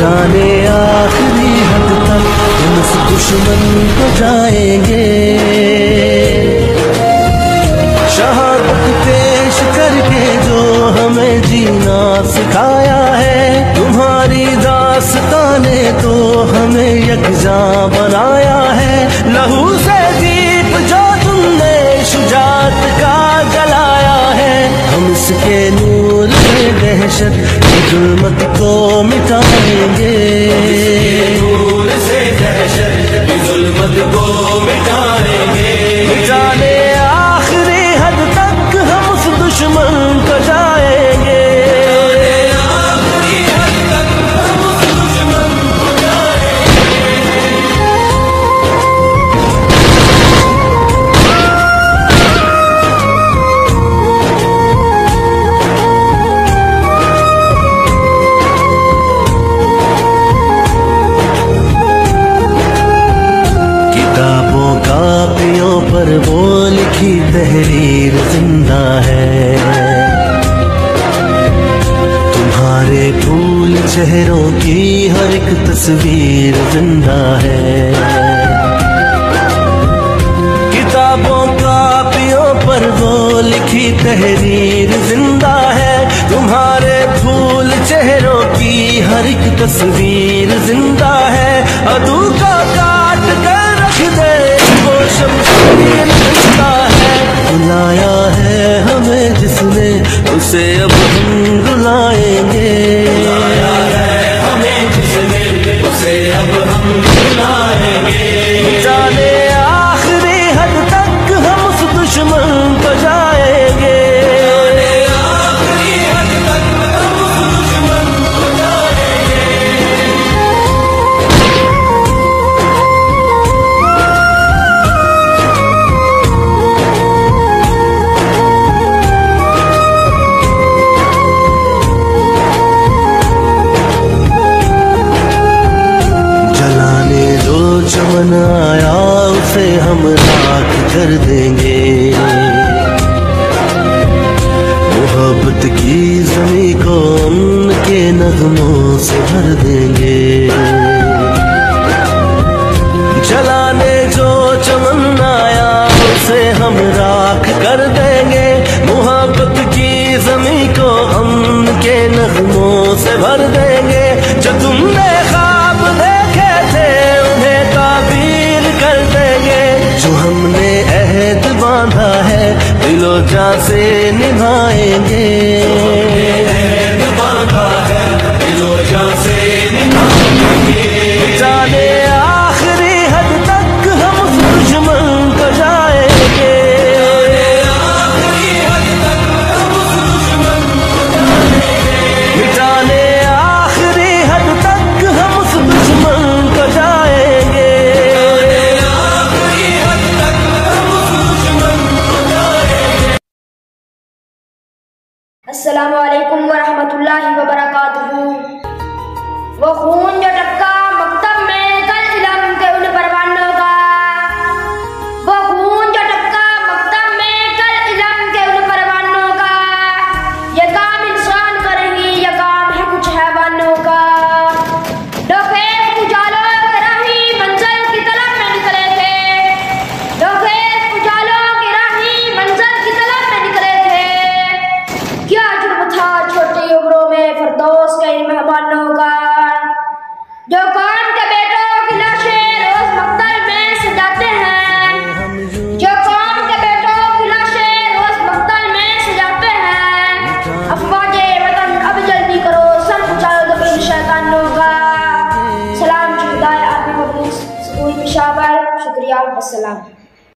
जाने आखिरी हद तक हम इस दुश्मन को जाएंगे। शहादत पेश करके जो हमें जीना सिखाया है, तुम्हारी दास्ताने तो हमें यकजां बनाया है। लहू से दीप जो तुमने शुजात का जलाया है, हम इसके नूर से दहशत की जुल्मत को मिटाएंगे। नूर से दहशत की जुल्मत को मिटाएंगे। मिटाने आखिरी हद तक हम उस दुश्मन को जाएंगे। किताबों कापियों पर वो लिखी तहरीर जिंदा है, तुम्हारे फूल चेहरों की हर एक तस्वीर जिंदा है। किताबों कापियों पर वो लिखी तहरीर जिंदा है, तुम्हारे फूल चेहरों की हर एक तस्वीर जिंदा है। अदू का काट कर रख दे वो शमशीर जिंदा है। बुलाया है हमें जिसने उसे अब हम रुलाएंगे। बुलाया है हमें जिसने उसे अब हम रुलाएंगे। जाने आखिरी हद तक हम उस दुश्मन को जाएंगे। आखिरी हद तक हम उस दुश्मन को जाएंगे। जलाने जो चमन आया उसे हम राख कर देंगे। मोहब्बत की ज़मीं को उनके नगमों से भर देंगे। जलाने जो चमन आया उसे हम राख कर देंगे। मोहब्बत की ज़मीं को उनके नगमों से भर देंगे। जो तुमने ख्वाब देखे थे उन्हें ताबीर कर देंगे। जो हमने अहद बांधा है दिलो जान से निभाएंगे। अहद बांधा है दिलो जान से निभाएंगे। जाने आखिरी हद तक हम उस दुश्मन को जाएंगे। आखिरी हद तक हम उस दुश्मन को जाएंगे। मिटाने आखिरी हद तक हम उस दुश्मन को जाएंगे। आखिरी हद तक हम उस दुश्मन को जाएंगे। अस्सलामु अलैकुम वरहमतुल्लाहि वबरकातुहू। वो खून जो टपका मकतब में कल इल्म के उन परवानों का, वो खून जो टपका मकतब में कल इल्म के उन परवानों का, ये काम इंसान करेंगी ये काम है कुछ हैवानों का। डोखेज उजालों के राही मंजिल की तलब में निकले थे, डोखेज उजालों के राही मंजिल की तलब में निकले थे। क्या जुर्म था छोटी उम्रों में फिरदौस के इन मेहमानों का, जो कौम के बेटों की लाशें रोज मक्तल में सजाते हैं, जो कौम के बेटों की लाशें रोज मक्तल में सजाते हैं। अफवाजे वतन अब जल्दी करो सर उछालो दो इन शैतानों का। सलाम शुहदाए आर्मी पब्लिक स्कूल पेशावर। शुक्रिया। अस्सलाम।